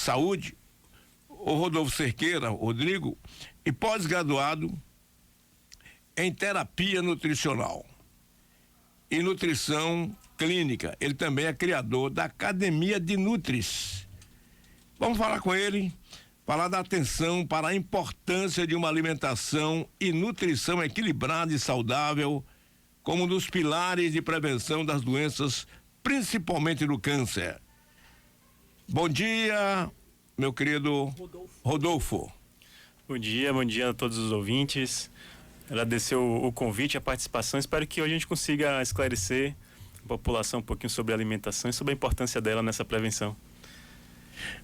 Saúde, o Rodolfo Cerqueira, Rodrigo, e pós-graduado em terapia nutricional e nutrição clínica. Ele também é criador da Academia de Nutris. Vamos falar com ele, falar da atenção para a importância de uma alimentação e nutrição equilibrada e saudável como um dos pilares de prevenção das doenças, principalmente do câncer. Bom dia, meu querido Rodolfo. Bom dia a todos os ouvintes. Agradecer o convite, a participação. Espero que hoje a gente consiga esclarecer a população um pouquinho sobre a alimentação e sobre a importância dela nessa prevenção.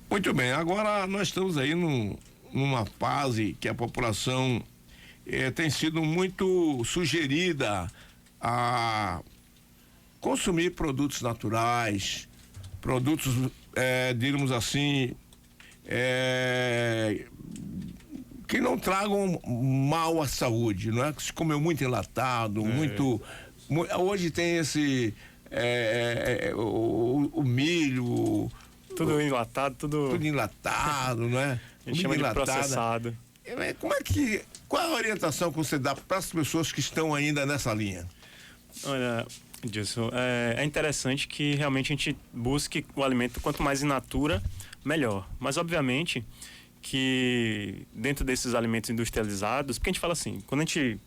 Muito bem, agora nós estamos aí numa fase que a população tem sido muito sugerida a consumir produtos naturais, produtos, digamos assim, que não tragam mal à saúde, não é? Que se comeu muito enlatado, hoje tem esse o milho, tudo enlatado, tudo enlatado, não é? A gente chama de processado. Qual é a orientação que você dá para as pessoas que estão ainda nessa linha? Olha, Gilson, é interessante que realmente a gente busque o alimento quanto mais in natura, melhor. Mas obviamente que dentro desses alimentos industrializados, porque a gente fala assim, quando a gente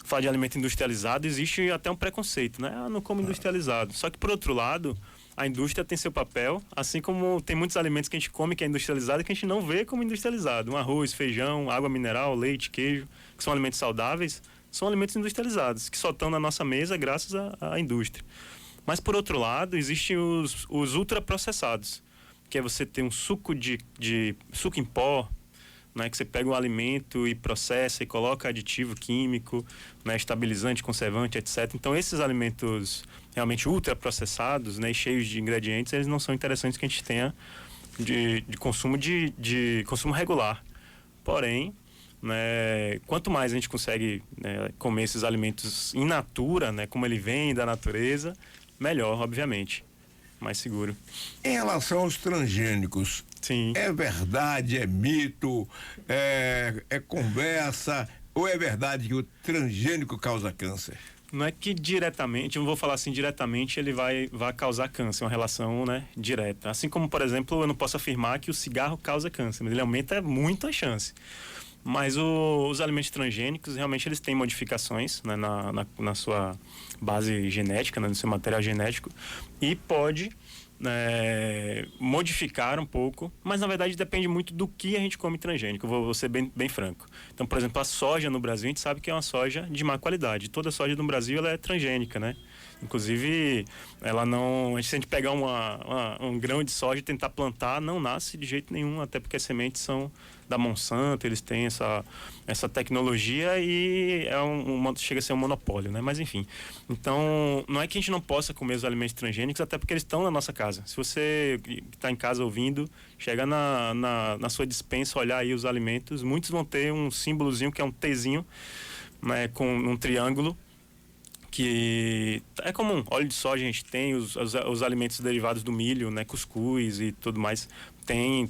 fala de alimento industrializado, existe até um preconceito, né? Não como industrializado. Só que por outro lado, a indústria tem seu papel, assim como tem muitos alimentos que a gente come que é industrializado e que a gente não vê como industrializado. Um arroz, feijão, água mineral, leite, queijo, que são alimentos saudáveis, são alimentos industrializados, que só estão na nossa mesa graças à indústria. Mas por outro lado, existem os ultraprocessados, que é você ter um suco suco em pó, né, que você pega um alimento e processa e coloca aditivo químico, né, estabilizante, conservante, etc. Então esses alimentos realmente ultraprocessados, né, e cheios de ingredientes, eles não são interessantes que a gente tenha de consumo de consumo regular. Porém, né, quanto mais a gente consegue, né, comer esses alimentos in natura, né, como ele vem da natureza, melhor, obviamente, mais seguro. Em relação aos transgênicos, sim, é verdade, é mito, é conversa, ou é verdade que o transgênico causa câncer? Não é que diretamente, eu não vou falar assim diretamente, ele vai causar câncer, uma relação, né, direta. Assim como, por exemplo, eu não posso afirmar que o cigarro causa câncer, mas ele aumenta muito a chance. Mas os alimentos transgênicos, realmente eles têm modificações, né, na sua base genética, né, no seu material genético, e pode modificar um pouco, mas na verdade depende muito do que a gente come transgênico. Vou ser bem franco. Então, por exemplo, a soja no Brasil, a gente sabe que é uma soja de má qualidade. Toda soja no Brasil ela é transgênica, né? Inclusive, ela não... Se a gente pegar um grão de soja e tentar plantar, não nasce de jeito nenhum, até porque as sementes são da Monsanto, eles têm essa tecnologia e chega a ser um monopólio, né? Mas enfim. Então, não é que a gente não possa comer os alimentos transgênicos, até porque eles estão na nossa casa. Se você está em casa ouvindo, chega na sua despensa, olhar aí os alimentos, muitos vão ter um símbolozinho que é um Tzinho, né, com um triângulo, que é comum. Óleo de soja a gente tem, os alimentos derivados do milho, né, cuscuz e tudo mais, tem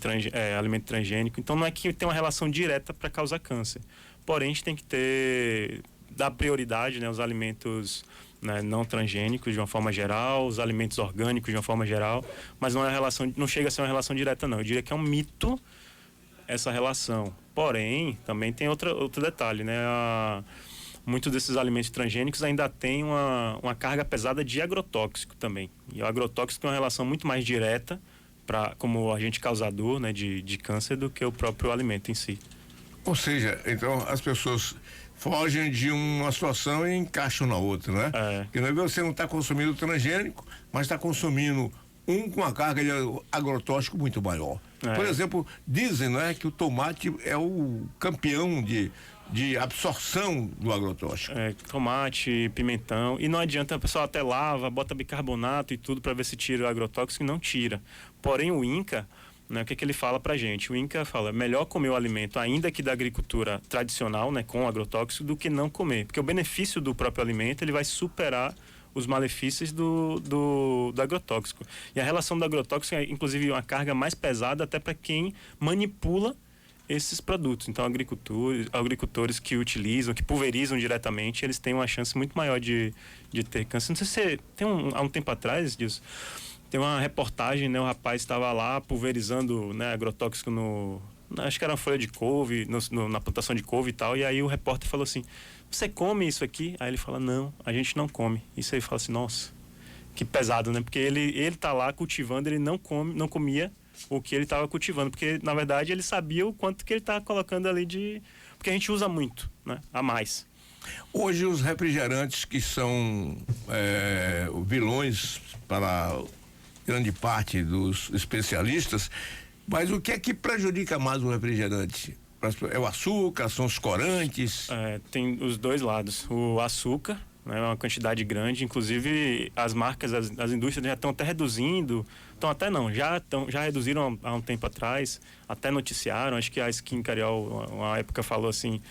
alimento transgênico. Então não é que tem uma relação direta para causar câncer. Porém, a gente tem que dar prioridade, né, aos alimentos, né, não transgênicos de uma forma geral, os alimentos orgânicos de uma forma geral, mas não chega a ser uma relação direta, não. Eu diria que é um mito essa relação. Porém, também tem outro detalhe, né? Muitos desses alimentos transgênicos ainda têm uma carga pesada de agrotóxico também. E o agrotóxico tem uma relação muito mais direta como agente causador, né, de câncer do que o próprio alimento em si. Ou seja, então as pessoas fogem de uma situação e encaixam na outra, né? Porque você não está consumindo transgênico, mas está consumindo com uma carga de agrotóxico muito maior. Por exemplo, dizem, né, que o tomate é o campeão de absorção do agrotóxico. Tomate, pimentão, e não adianta, a pessoa até lava, bota bicarbonato e tudo para ver se tira o agrotóxico, e não tira. Porém, o INCA, né, o que ele fala pra gente? O INCA fala, melhor comer o alimento, ainda que da agricultura tradicional, né, com agrotóxico, do que não comer, porque o benefício do próprio alimento, ele vai superar os malefícios do agrotóxico. E a relação do agrotóxico é, inclusive, uma carga mais pesada até para quem manipula esses produtos. Então, agricultores que utilizam, que pulverizam diretamente, eles têm uma chance muito maior de ter câncer. Não sei se você tem há um tempo atrás disso, tem uma reportagem, né? O rapaz estava lá pulverizando, né, agrotóxico acho que era uma folha de couve, na plantação de couve e tal, e aí o repórter falou assim: você come isso aqui? Aí ele fala: não, a gente não come. Isso aí fala assim: nossa, que pesado, né? Porque ele tá lá cultivando, ele não comia o que ele estava cultivando, porque na verdade ele sabia o quanto que ele estava colocando ali porque a gente usa muito, né? A mais. Hoje os refrigerantes que são vilões para grande parte dos especialistas, mas o que é que prejudica mais o refrigerante? É o açúcar, são os corantes? Tem os dois lados. O açúcar, né, uma quantidade grande, inclusive as marcas, as indústrias já estão até reduzindo, já reduziram há um tempo atrás, até noticiaram, acho que a Skin Cariol, uma época, falou assim.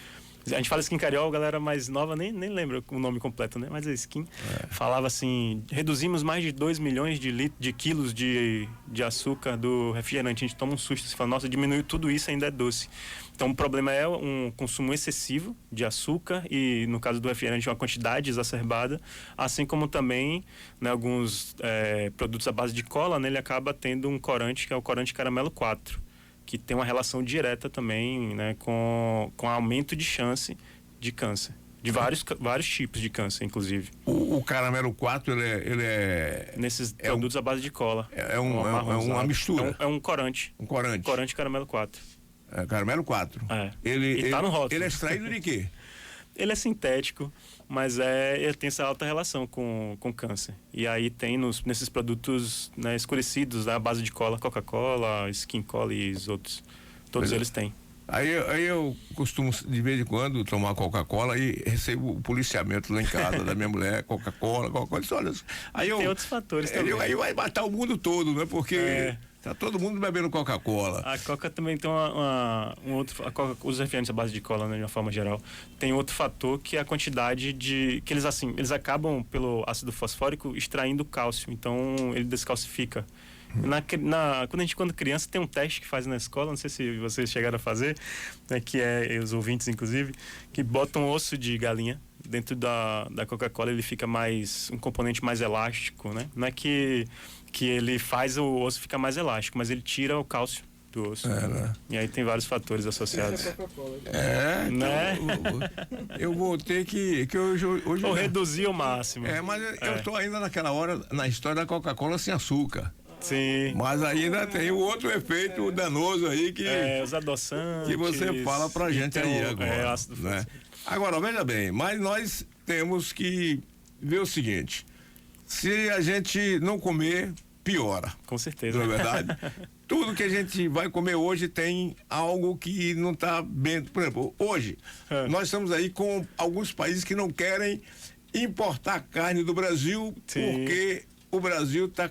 A gente fala Skin Cariol, a galera mais nova nem lembra o nome completo, né? Mas a Skin falava assim: reduzimos mais de 2 milhões de quilos de açúcar do refrigerante. A gente toma um susto, você fala: nossa, diminuiu tudo isso, ainda é doce. Então o problema é um consumo excessivo de açúcar e, no caso do refrigerante, uma quantidade exacerbada, assim como também, né, alguns produtos à base de cola, né, ele acaba tendo um corante, que é o corante caramelo 4, que tem uma relação direta também, né, com aumento de chance de câncer. De vários tipos de câncer, inclusive. O caramelo 4, ele é... Nesses produtos à base de cola. É uma mistura. É um corante. Um corante. Corante caramelo 4. Caramelo 4. Ele tá no rótulo. Ele é extraído de quê? Ele é sintético, mas ele tem essa alta relação com câncer. E aí tem nesses produtos, né, escurecidos, à base de cola, Coca-Cola, Skin Cola e os outros. Todos eles têm. Aí eu costumo, de vez em quando, tomar Coca-Cola e recebo o policiamento lá em casa da minha mulher: Coca-Cola. Olha, tem outros fatores também. Aí vai matar o mundo todo, né? Porque tá todo mundo bebendo Coca-Cola. A Coca também tem um outro... Os refrigerantes à base de cola, né, de uma forma geral, tem outro fator, que é a quantidade que eles acabam, pelo ácido fosfórico, extraindo cálcio. Então, ele descalcifica. Quando criança, tem um teste que faz na escola, não sei se vocês chegaram a fazer, né, que os ouvintes, inclusive, que botam osso de galinha dentro da Coca-Cola, ele fica um componente mais elástico, né? Não é que ele faz o osso ficar mais elástico, mas ele tira o cálcio do osso. Né? E aí tem vários fatores associados. Né? Eu vou ter que hoje ou reduzir ao máximo. Mas eu estou ainda naquela hora, na história da Coca-Cola sem açúcar. Sim. Mas ainda tem o outro efeito danoso aí que... os adoçantes. Que você fala pra gente aí agora. Né? Agora, veja bem, mas nós temos que ver o seguinte: se a gente não comer, piora. Com certeza. Não é verdade? Tudo que a gente vai comer hoje tem algo que não está bem. Por exemplo, hoje, nós estamos aí com alguns países que não querem importar carne do Brasil. Sim. Porque o Brasil está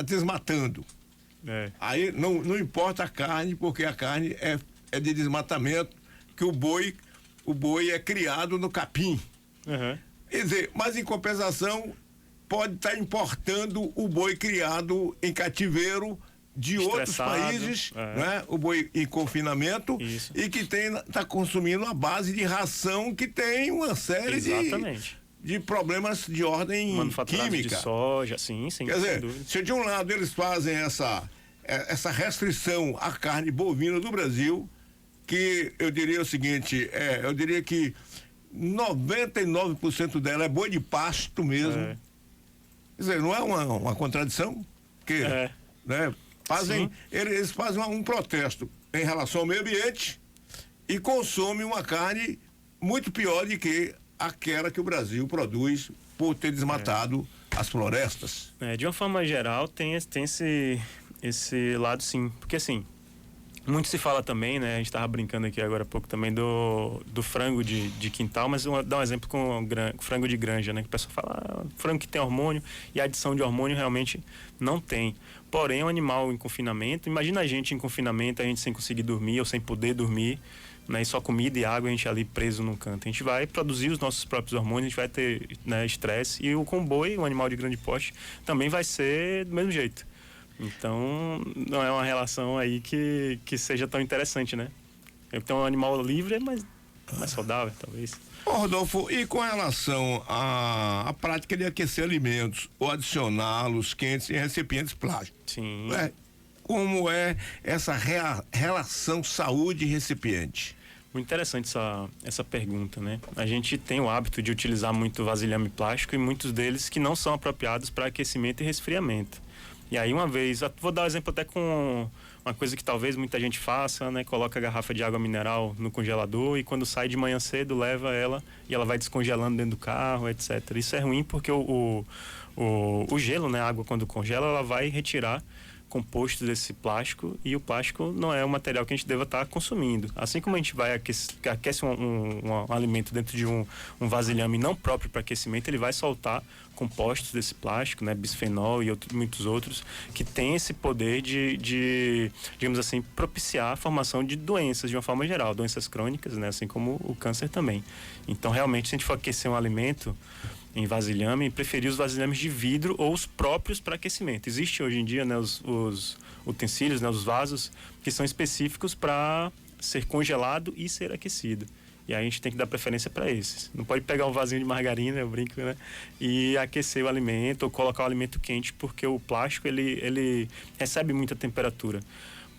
desmatando. Aí não importa a carne, porque a carne é de desmatamento, que o boi é criado no capim. Quer dizer, mas em compensação pode estar importando o boi criado em cativeiro de outros países, né? O boi em confinamento. Isso. E que está consumindo a base de ração que tem uma série de problemas de ordem química. De soja, sim. Quer dizer, se de um lado eles fazem essa restrição à carne bovina do Brasil, que eu diria o seguinte, eu diria que 99% dela é boi de pasto mesmo. Quer dizer, não é uma contradição? Porque, né, eles fazem um protesto em relação ao meio ambiente e consomem uma carne muito pior do que aquela que o Brasil produz por ter desmatado as florestas. De uma forma geral, tem esse lado, sim. Porque, assim, Muito se fala também, né? A gente estava brincando aqui agora há pouco também do frango de quintal, mas dar um exemplo com o frango de granja, né? Que o pessoal fala, frango que tem hormônio, e a adição de hormônio realmente não tem. Porém, um animal em confinamento, imagina a gente em confinamento, a gente sem conseguir dormir ou sem poder dormir, né? E só comida e água, a gente ali preso num canto. A gente vai produzir os nossos próprios hormônios, a gente vai ter, né, estresse, e com o boi, um animal de grande porte, também vai ser do mesmo jeito. Então, não é uma relação aí que seja tão interessante, né? Então, um animal livre é mais saudável, talvez. Ô, Rodolfo, e com relação à prática de aquecer alimentos ou adicioná-los quentes em recipientes plásticos? Sim. Como é essa relação saúde e recipiente? Muito interessante essa pergunta, né? A gente tem o hábito de utilizar muito vasilhame plástico e muitos deles que não são apropriados para aquecimento e resfriamento. E aí vou dar um exemplo até com uma coisa que talvez muita gente faça, né? Coloca a garrafa de água mineral no congelador e quando sai de manhã cedo leva ela e ela vai descongelando dentro do carro, etc. Isso é ruim porque o gelo, né? A água quando congela, ela vai retirar compostos desse plástico e o plástico não é um material que a gente deva estar consumindo. Assim como a gente vai aquece um alimento dentro de um vasilhame não próprio para aquecimento, ele vai soltar compostos desse plástico, né, bisfenol e muitos outros, que tem esse poder de, digamos assim, propiciar a formação de doenças de uma forma geral, doenças crônicas, né, assim como o câncer também. Então, realmente, se a gente for aquecer um alimento em vasilhame, preferir os vasilhames de vidro ou os próprios para aquecimento. Existem hoje em dia, né, os utensílios, né, os vasos, que são específicos para ser congelado e ser aquecido. E aí a gente tem que dar preferência para esses. Não pode pegar um vasinho de margarina, eu brinco, né? E aquecer o alimento ou colocar o alimento quente, porque o plástico, ele recebe muita temperatura.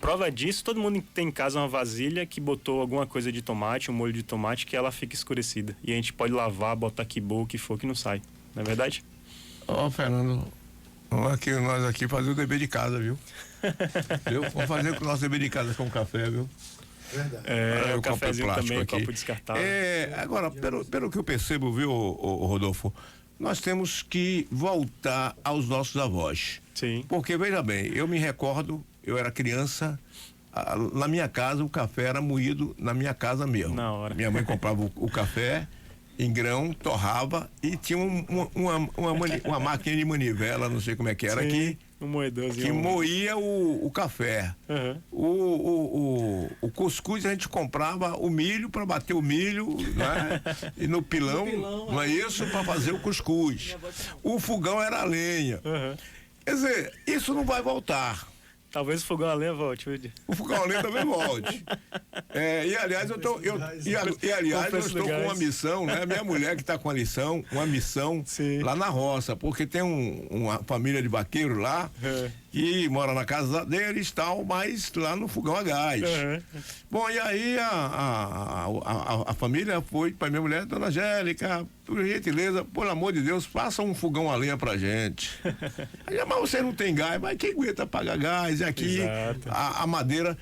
Prova disso, todo mundo tem em casa uma vasilha que botou alguma coisa de tomate, um molho de tomate, que ela fica escurecida. E a gente pode lavar, botar quibo, o que for, que não sai. Não é verdade? Fernando, nós aqui fazer o dever de casa, viu? Vamos fazer o nosso dever de casa com café, viu? Verdade. O cafezinho também, aqui. copo descartável. Agora, pelo que eu percebo, viu, Rodolfo, nós temos que voltar aos nossos avós. Sim. Porque, veja bem, eu me recordo, eu era criança, na minha casa o café era moído na minha casa mesmo. Na hora. Minha mãe comprava o café em grão, torrava e tinha uma máquina de manivela, não sei como é que era, Sim, um moedorzinho. que moía o café. Uhum. O cuscuz a gente comprava o milho para bater o milho, né? E no pilão, não é isso? Para fazer o cuscuz. O fogão era a lenha. Uhum. Quer dizer, isso não vai voltar. Talvez o fogão a lenha volte. O fogão a lenha também volte. E aliás, eu estou com uma missão, né? Minha mulher que está com uma missão Sim. lá na roça, porque tem uma família de vaqueiros lá que mora na casa deles e tal, mas lá no fogão a gás. Bom, e aí a família foi para minha mulher, dona Angélica, por gentileza, por amor de Deus, faça um fogão a lenha pra gente. Aí, mas você não tem gás, mas quem aguenta pagar gás? E aqui a madeira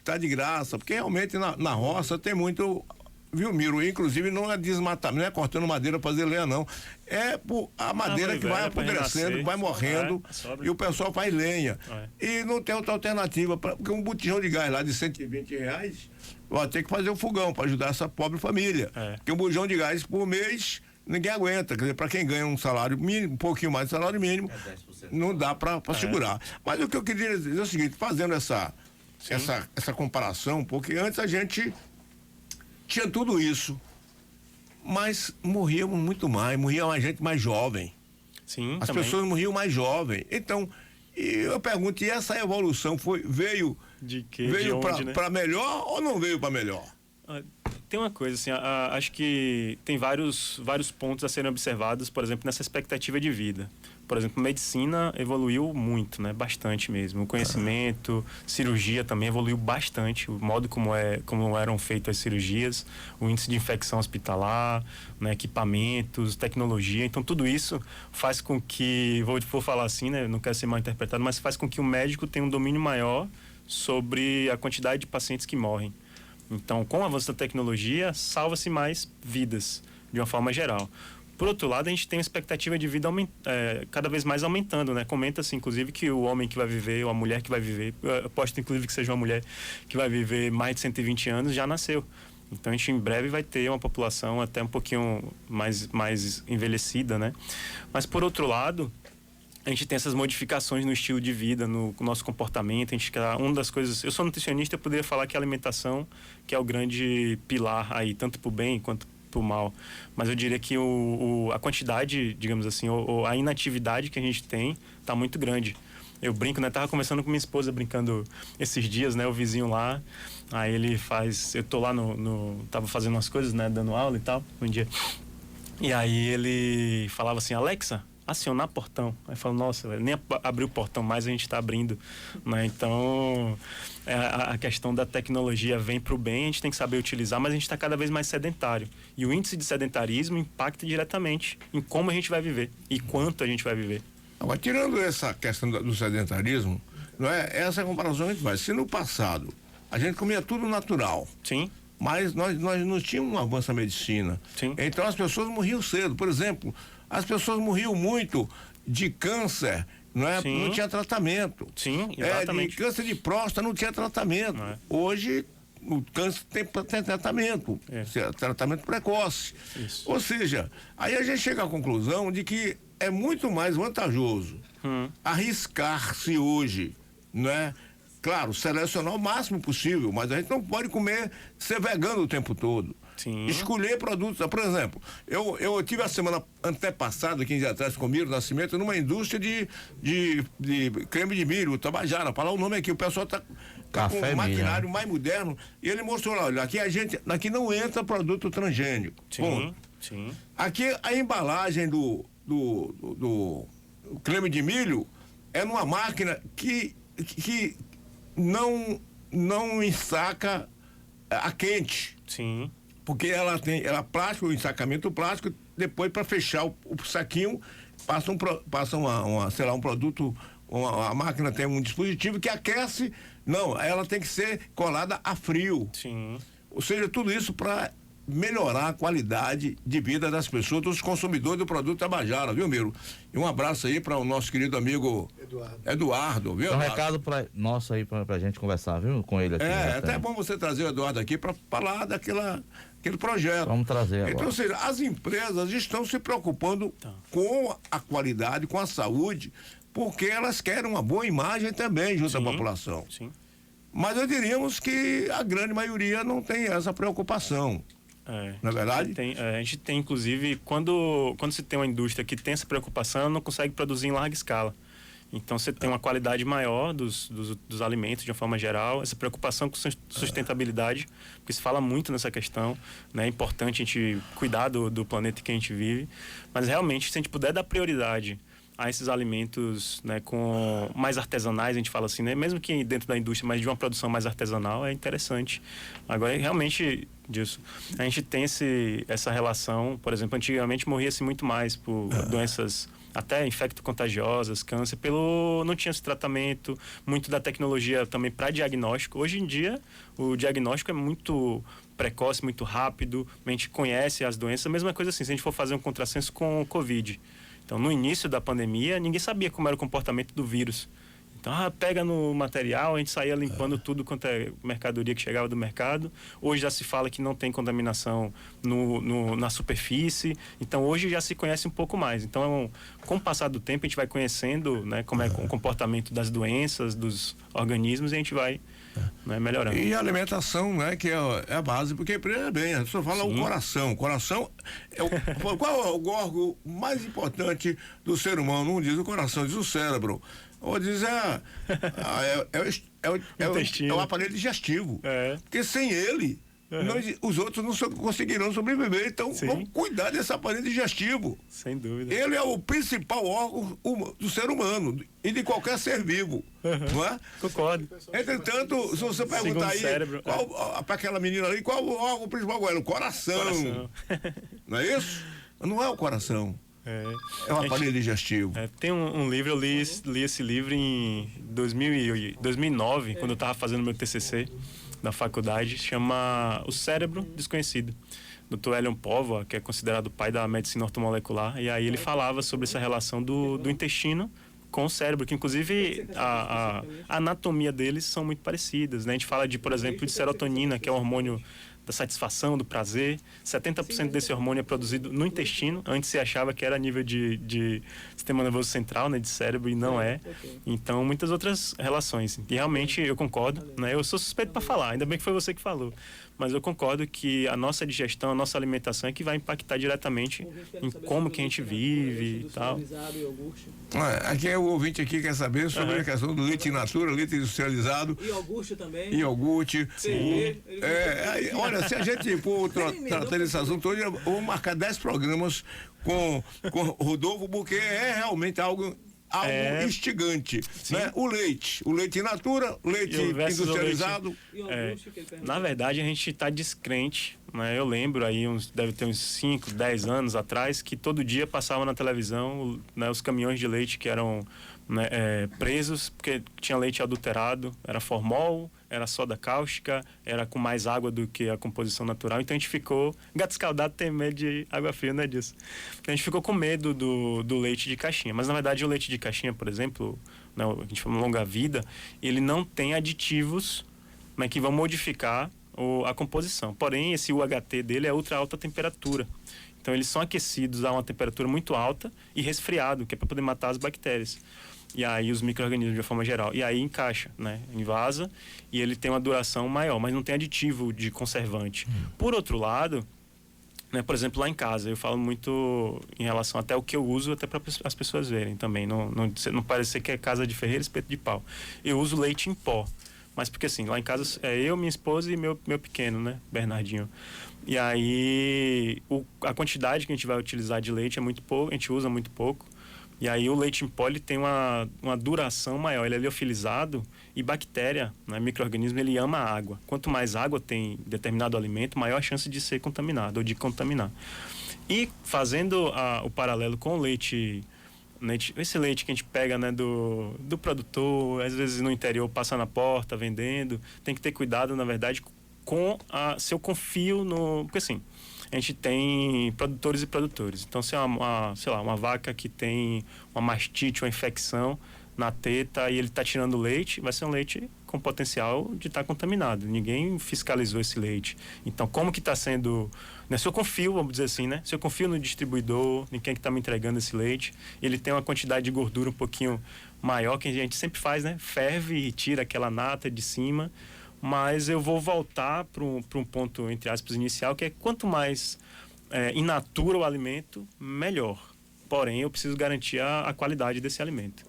tá de graça, porque realmente na roça tem muito, viu, Miro? Inclusive não é desmatamento, não é cortando madeira para fazer lenha, não. É a madeira que vai apodrecendo, vai morrendo e o pessoal faz lenha. E não tem outra alternativa, porque um botijão de gás lá de R$120 vai ter que fazer um fogão para ajudar essa pobre família. Porque um botijão de gás por mês ninguém aguenta, quer dizer, para quem ganha um salário mínimo, um pouquinho mais de salário mínimo, não dá para segurar. Mas o que eu queria dizer é o seguinte, fazendo essa comparação, porque antes a gente tinha tudo isso, mas morríamos muito mais, morria mais gente mais jovem. Sim, as também. pessoas morriam mais jovem. Então, eu pergunto, e essa evolução veio para melhor ou não veio para melhor? Tem uma coisa assim, acho que tem vários pontos a serem observados, por exemplo, nessa expectativa de vida. Por exemplo, medicina evoluiu muito, né? Bastante mesmo. O conhecimento, cirurgia também evoluiu bastante. O modo como eram feitas as cirurgias, o índice de infecção hospitalar, né? Equipamentos, tecnologia. Então, tudo isso faz com que, vou falar assim, né? Não quero ser mal interpretado, mas faz com que o médico tenha um domínio maior sobre a quantidade de pacientes que morrem. Então, com o avanço da tecnologia, salva-se mais vidas, de uma forma geral. Por outro lado, a gente tem uma expectativa de vida cada vez mais aumentando, né? Comenta-se, inclusive, que o homem que vai viver, ou a mulher que vai viver, eu aposto, inclusive, que seja uma mulher que vai viver mais de 120 anos, já nasceu. Então, a gente em breve vai ter uma população até um pouquinho mais envelhecida, né? Mas, por outro lado, a gente tem essas modificações no estilo de vida, no nosso comportamento. A gente quer, uma das coisas... Eu sou nutricionista, eu poderia falar que a alimentação, que é o grande pilar aí, tanto para o bem quanto para o mal. Mas eu diria que a quantidade, digamos assim, a inatividade que a gente tem está muito grande. Eu brinco, né? Tava conversando com minha esposa, brincando esses dias, né? O vizinho lá, aí ele faz... Eu tô lá tava fazendo umas coisas, né? Dando aula e tal, um dia. E aí ele falava assim, Alexa, acionar portão. Aí eu falo, nossa, nem abrir o portão mais, a gente está abrindo, né? Então, a questão da tecnologia vem para o bem, a gente tem que saber utilizar, mas a gente está cada vez mais sedentário. E o índice de sedentarismo impacta diretamente em como a gente vai viver e quanto a gente vai viver. Agora, tirando essa questão do sedentarismo, não é? Essa comparação a gente faz. Se no passado a gente comia tudo natural. Sim. Mas nós não tínhamos um avanço na medicina. Sim. Então as pessoas morriam cedo. Por exemplo, as pessoas morriam muito de câncer, não é? Sim. Não tinha tratamento. Sim, exatamente. De câncer de próstata não tinha tratamento. Hoje o câncer tem tratamento, tratamento precoce. Isso. Ou seja, aí a gente chega à conclusão de que é muito mais vantajoso arriscar-se hoje, não é? Claro, selecionar o máximo possível, mas a gente não pode ser vegano o tempo todo. Sim. Escolher produtos. Por exemplo, eu tive a semana antepassada, 15 dias atrás, com Miro Nascimento, numa indústria de creme de milho, Tabajara, falar o nome aqui, o pessoal tá com um maquinário mais moderno, e ele mostrou lá, olha, aqui não entra produto transgênico. Sim, bom, sim. Aqui a embalagem do creme de milho é numa máquina que não ensaca a quente. Sim. Porque ela tem plástico, o ensacamento plástico, depois para fechar o saquinho, passa um produto, a máquina tem um dispositivo que aquece, não, ela tem que ser colada a frio. Sim. Ou seja, tudo isso para melhorar a qualidade de vida das pessoas, dos consumidores do produto Tabajara, viu, Miro? E um abraço aí para o nosso querido amigo Eduardo, viu? Um recado nosso aí pra gente conversar, viu? Com ele aqui. Até é bom você trazer o Eduardo aqui para falar aquele projeto. Vamos trazer agora. Então, ou seja, as empresas estão se preocupando com a qualidade, com a saúde, porque elas querem uma boa imagem também junto à população. Sim. Mas eu diríamos que a grande maioria não tem essa preocupação. Não é verdade? A gente tem, inclusive, quando se tem uma indústria que tem essa preocupação, não consegue produzir em larga escala. Então, você tem uma qualidade maior dos alimentos, de uma forma geral, essa preocupação com sustentabilidade, porque se fala muito nessa questão, né? É importante a gente cuidar do planeta que a gente vive, mas realmente, se a gente puder dar prioridade a esses alimentos, né, com mais artesanais, a gente fala assim, né, mesmo que dentro da indústria, mas de uma produção mais artesanal, é interessante. Agora, realmente, disso, a gente tem essa relação, por exemplo, antigamente morria-se muito mais por doenças até infecto-contagiosas, câncer, não tinha esse tratamento, muito da tecnologia também para diagnóstico. Hoje em dia, o diagnóstico é muito precoce, muito rápido, a gente conhece as doenças, a mesma coisa assim, se a gente for fazer um contrassenso com o Covid. Então, no início da pandemia, ninguém sabia como era o comportamento do vírus. Então, pega no material, a gente saía limpando tudo quanto é mercadoria que chegava do mercado. Hoje já se fala que não tem contaminação na superfície. Então, hoje já se conhece um pouco mais. Então, com o passar do tempo, a gente vai conhecendo, né, como é o comportamento das doenças, dos organismos, e a gente vai melhorando. E a alimentação, né, que é a base, porque primeiro bem, a pessoa fala o coração. O coração qual é o órgão mais importante do ser humano? Um diz o coração, diz o cérebro. Ou diz o aparelho digestivo. Porque sem ele, os outros não conseguirão sobreviver. Então, vamos cuidar desse aparelho digestivo. Sem dúvida. Ele é o principal órgão do ser humano e de qualquer ser vivo. Não é? Concordo. Entretanto, se você perguntar aí para aquela menina ali, qual o órgão principal? O coração. Não é isso? Não é o coração. É um aparelho digestivo. Tem um livro, eu li esse livro em 2009, quando eu estava fazendo meu TCC da faculdade, chama O Cérebro Desconhecido. Dr. Elion Póvoa, que é considerado o pai da medicina ortomolecular, e aí ele falava sobre essa relação do intestino com o cérebro, que inclusive a anatomia deles são muito parecidas, né? A gente fala de, por exemplo, de serotonina, que é o hormônio da satisfação, do prazer. 70% desse hormônio é produzido no intestino. Antes se achava que era a nível de sistema nervoso central, né, de cérebro, e não é. Então, muitas outras relações. E realmente eu concordo, né? Eu sou suspeito para falar, ainda bem que foi você que falou. Mas eu concordo que a nossa digestão, a nossa alimentação é que vai impactar diretamente em como que a gente vive e tal. Aqui é o ouvinte aqui quer saber sobre a questão do leite in natura, leite industrializado. E iogurte também. E iogurte. Olha, se a gente for tratar desse assunto hoje, eu vou marcar 10 programas com Rodolfo, porque é realmente algo instigante, né? O leite in natura, leite industrializado. Na verdade, a gente está descrente, né? Eu lembro aí, deve ter uns 5, 10 anos atrás, que todo dia passavam na televisão, né, os caminhões de leite que eram, né, presos porque tinha leite adulterado, era formol, era soda cáustica, era com mais água do que a composição natural. Então a gente ficou... Gato escaldado tem medo de água fria, né, disso? Então a gente ficou com medo do leite de caixinha. Mas na verdade o leite de caixinha, por exemplo, né, a gente fala longa vida, ele não tem aditivos, né, que vão modificar a composição. Porém, esse UHT dele é ultra alta temperatura. Então eles são aquecidos a uma temperatura muito alta e resfriado, que é para poder matar as bactérias. E aí os micro-organismos de forma geral. E aí encaixa, né? Invasa, e ele tem uma duração maior, mas não tem aditivo de conservante. Por outro lado, né, por exemplo, lá em casa, eu falo muito em relação até o que eu uso, até para as pessoas verem também. Não parecer que é casa de ferreiro, espeto de pau. Eu uso leite em pó. Mas porque assim, lá em casa é eu, minha esposa e meu pequeno, né? Bernardinho. E aí a quantidade que a gente vai utilizar de leite é muito pouco, a gente usa muito pouco. E aí o leite em pó ele tem uma duração maior, ele é liofilizado e bactéria, né, micro-organismo, ele ama a água. Quanto mais água tem determinado alimento, maior a chance de ser contaminado ou de contaminar. E fazendo o paralelo com o leite, esse leite que a gente pega, né, do produtor, às vezes no interior passa na porta vendendo, tem que ter cuidado, na verdade, se eu confio no... Porque assim, a gente tem produtores e produtores. Então, se é uma vaca que tem uma mastite, uma infecção na teta e ele está tirando leite, vai ser um leite com potencial de estar contaminado. Ninguém fiscalizou esse leite. Então, como que está sendo... Né? Se eu confio, vamos dizer assim, né? Se eu confio no distribuidor, em quem que está me entregando esse leite, ele tem uma quantidade de gordura um pouquinho maior, que a gente sempre faz, né? Ferve e tira aquela nata de cima. Mas eu vou voltar para um ponto, entre aspas, inicial, que é quanto mais in natura o alimento, melhor. Porém, eu preciso garantir a qualidade desse alimento.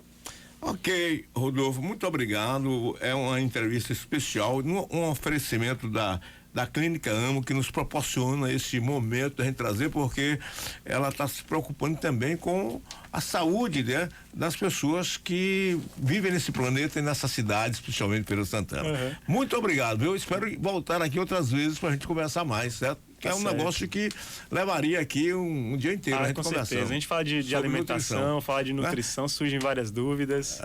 Ok, Rodolfo, muito obrigado. É uma entrevista especial, um oferecimento da Clínica Amo, que nos proporciona esse momento da gente trazer, porque ela está se preocupando também com a saúde, né, das pessoas que vivem nesse planeta e nessa cidade, especialmente Feira de Santana. Uhum. Muito obrigado. Eu espero voltar aqui outras vezes para a gente conversar mais, certo? Que é um negócio que levaria aqui um dia inteiro a gente conversando. Com certeza. A gente fala de alimentação, nutrição, fala de nutrição, né? Surgem várias dúvidas.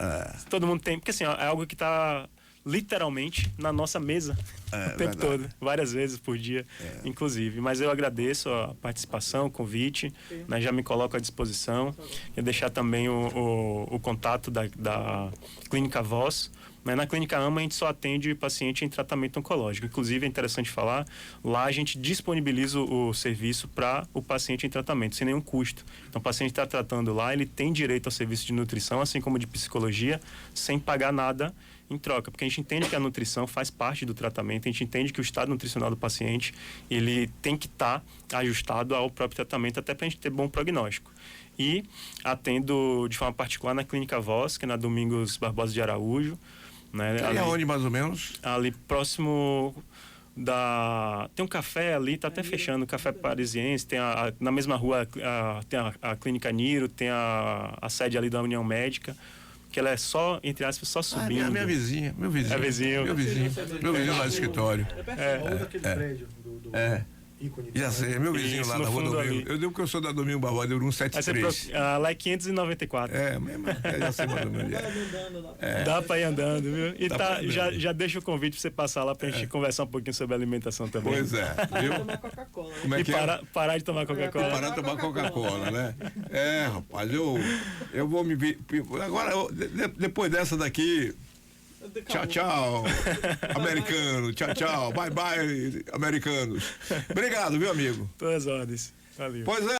Todo mundo tem, porque assim, é algo que está literalmente na nossa mesa o tempo todo, várias vezes por dia, inclusive. Mas eu agradeço a participação, o convite, né, já me coloco à disposição. E deixar também o contato da Clínica Voz. Mas na Clínica Ama a gente só atende paciente em tratamento oncológico. Inclusive, é interessante falar, lá a gente disponibiliza o serviço para o paciente em tratamento, sem nenhum custo. Então, o paciente está tratando lá, ele tem direito ao serviço de nutrição, assim como de psicologia, sem pagar nada em troca. Porque a gente entende que a nutrição faz parte do tratamento, a gente entende que o estado nutricional do paciente, ele tem que estar ajustado ao próprio tratamento, até para a gente ter bom prognóstico. E atendo de forma particular na Clínica Voz, que é na Domingos Barbosa de Araújo, né? E aonde mais ou menos? Ali próximo tem um café ali, tá até fechando, o Café Parisiense, tem na mesma rua tem a Clínica Niro, tem a sede ali da União Médica, que ela é só, entre aspas, só subindo. Minha vizinha, meu vizinho. É vizinho. Meu vizinho lá do escritório. É perto daquele prédio. Já sei, é meu vizinho Isso, lá no na rua fundo Domingo. ali. Eu digo que eu sou da Domingo Barbosa, eu Aí você 173. lá é 594. Mesmo, já sei mais ou menos. Dá pra ir andando, viu? E Dá pra ir andando. já deixa o convite pra você passar lá pra gente conversar um pouquinho sobre alimentação também. Pois é, viu? Tomar Coca-Cola. né? Como é E que é? parar de tomar Coca-Cola. Parar de tomar Coca-Cola, né? Rapaz, eu vou me... Agora, depois dessa daqui... Tchau, tchau, americano. Tchau, tchau. Bye, bye, americanos. Obrigado, viu, amigo? Todas as ordens. Valeu. Pois é.